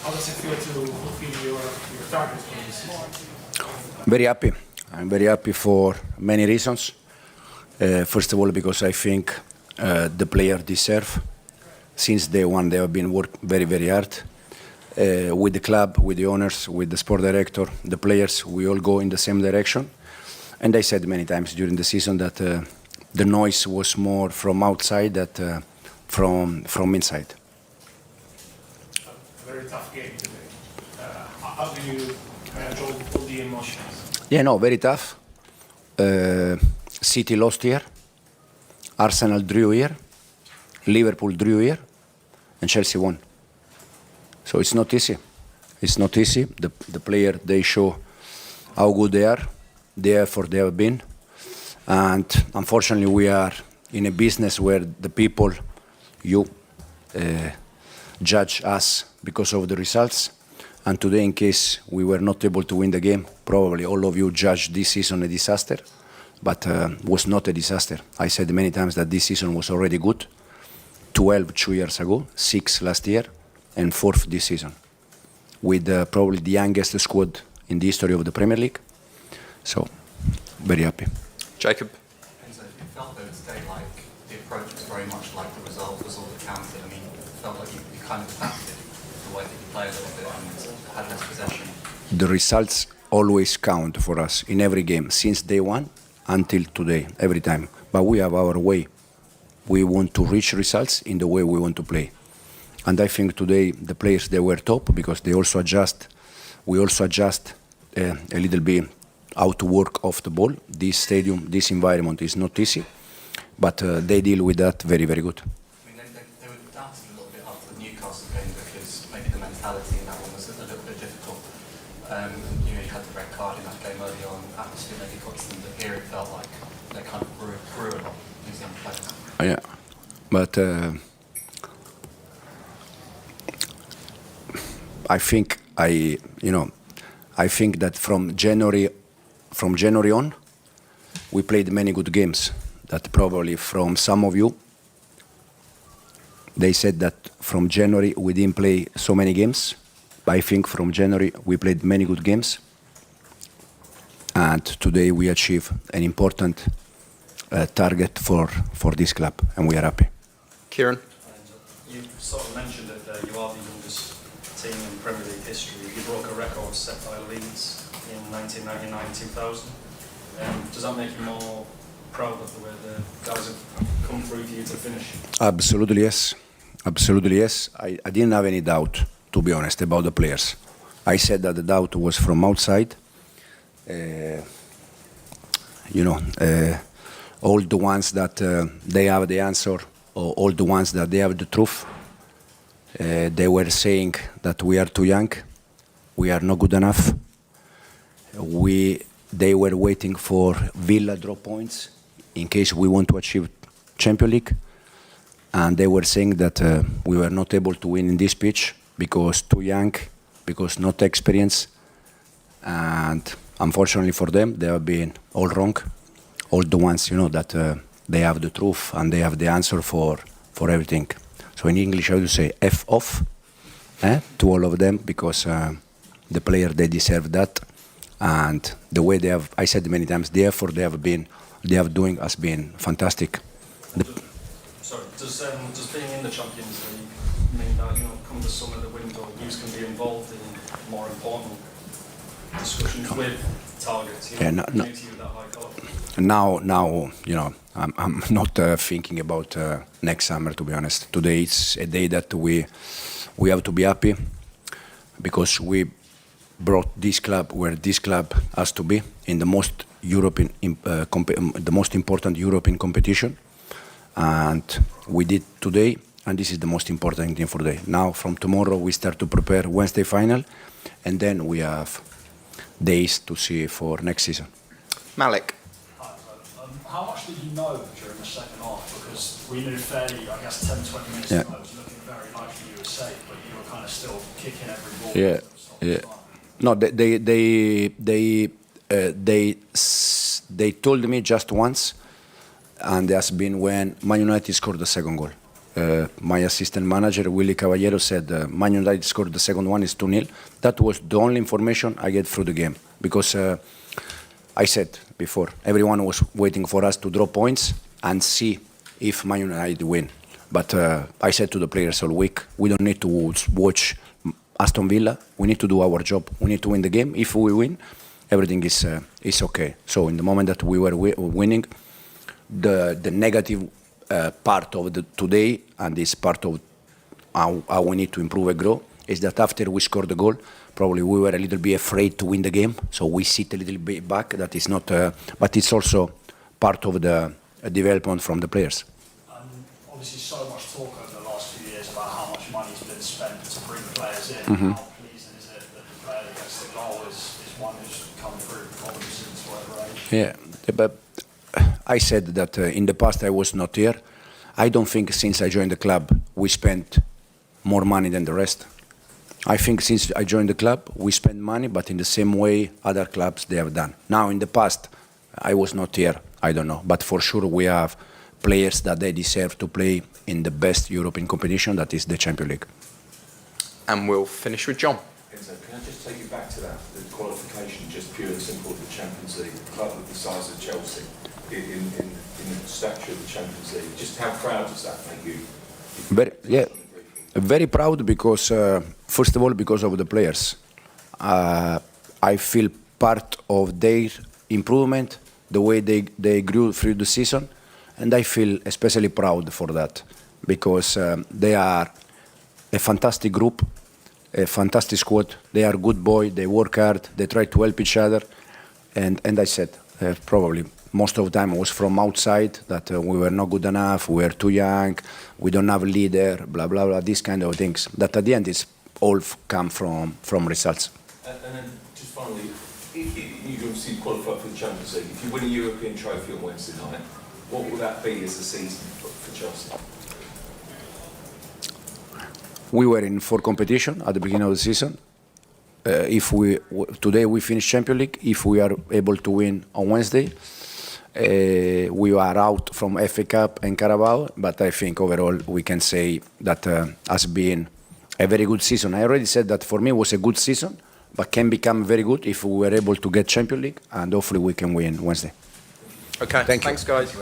How does it feel to fulfill your targets for this season? Very happy. I'm very happy for many reasons. First of all, because I think the player deserve. Since day one, they have been working very, very hard. With the club, with the owners, with the sport director, the players, we all go in the same direction. And I said many times during the season that the noise was more from outside than from inside. A very tough game today. How do you manage all the emotions? Yeah, no, very tough. City lost here. Arsenal drew here. Liverpool drew here. And Chelsea won. So it's not easy. It's not easy. The player, they show how good they are, the effort they have been. And unfortunately, we are in a business where the people, you, judge us because of the results. And today, in case we were not able to win the game, probably all of you judged this season a disaster. But was not a disaster. I said many times that this season was already good. 12 2 years ago, 6 last year, and 4th this season, with probably the youngest squad in the history of the Premier League. So, very happy. Jacob? Enzo, it felt though today like the approach was very much like the result was all that counted. I mean, it felt like you kind of adapted the way that you play a little bit and had less possession. The results always count for us in every game, since day one until today, every time. But we have our way. We want to reach results in the way we want to play. And I think today the players, they were top because they also adjust. We also adjust a little bit how to work off the ball. This stadium, this environment is not easy, but they deal with that very, very good. I mean, they were doubted a little bit after the Newcastle game because maybe the mentality in that one was a little bit difficult. You had the red card in that game early on, atmosphere maybe got to them, but here it felt like they kind of grew a lot, these young players. Yeah, but I think that from January on, we played many good games. That probably from some of you, they said that from January we didn't play so many games. But I think from January we played many good games, and today we achieved an important target for this club, and we are happy. Kieran? You sort of mentioned that you are the youngest team in Premier League history. You broke a record set by Leeds in 1999-2000. Does that make you more proud of the way the guys have come through for you to finish? Absolutely yes. Absolutely yes. I didn't have any doubt, to be honest, about the players. I said that the doubt was from outside. All the ones that they have the answer, or all the ones that they have the truth, they were saying that we are too young, we are not good enough. They were waiting for Villa drop points in case we want to achieve Champions League, and they were saying that we were not able to win in this pitch because too young, because not experienced, and unfortunately for them, they have been all wrong. All the ones, that they have the truth and they have the answer for everything. So in English, I would say F off to all of them, because the player, they deserve that. And the way they have, I said many times, the effort they have doing has been fantastic. Sorry, does being in the Champions League mean that, come the summer, the window, you can be involved in more important discussions with targets, Yeah, no. to you that high caliber? Now, I'm not thinking about next summer, to be honest. Today it's a day that we have to be happy, because we brought this club where this club has to be, in the most the most important European competition, and we did today, and this is the most important thing for today. Now, from tomorrow, we start to prepare Wednesday final, and then we have days to see for next season. Malik? How much did you know during the second half? Because we knew fairly, I guess, 10, 20 minutes Yeah. ago, it was looking very likely you were safe, but you were kind of still kicking every ball. Yeah, yeah. No, they told me just once, and it has been when Man United scored the second goal. my assistant manager, Willy Caballero, said Man United scored the second one, is 2-0. That was the only information I get through the game. Because I said before, everyone was waiting for us to draw points and see if Man United win. But I said to the players all week, we don't need to watch Aston Villa. We need to do our job. We need to win the game. If we win, everything is okay. So in the moment that we were winning, the negative part of the today, and this part of how we need to improve and grow, is that after we scored the goal, probably we were a little bit afraid to win the game, so we sit a little bit back. That is not, but it's also part of the development from the players. Obviously, so much talk over the last few years about how much money's been spent to bring the players in. Mm-hmm. How pleasing is it that the player that gets the goal is one who's come through probably since whatever age? Yeah, but I said that in the past I was not here. I don't think since I joined the club we spent more money than the rest. I think since I joined the club we spend money, but in the same way other clubs they have done. Now in the past I was not here, I don't know, but for sure we have players that they deserve to play in the best European competition, that is the Champions League. And we'll finish with John. Enzo, can I just take you back to that, the qualification, just pure and simple, of the Champions League, a club of the size of Chelsea, in the stature of the Champions League. Just how proud does that make you? Very proud because, first of all, because of the players. I feel part of their improvement, the way they grew through the season, and I feel especially proud for that because they are a fantastic group, a fantastic squad. They are good boys, they work hard, they try to help each other, and I said probably most of the time it was from outside that we were not good enough, we were too young, we don't have a leader, blah blah blah, these kind of things. That at the end is all come from results. And then just finally, you obviously qualified for the Champions League. If you win a European trophy on Wednesday night, what will that be as a season for Chelsea? We were in 4 competitions at the beginning of the season. If today we finish Champions League, if we are able to win on Wednesday, we are out from FA Cup and Carabao. But I think overall we can say that has been a very good season. I already said that for me it was a good season, but can become very good if we were able to get Champions League, and hopefully we can win Wednesday. Okay, Thank you. thanks guys.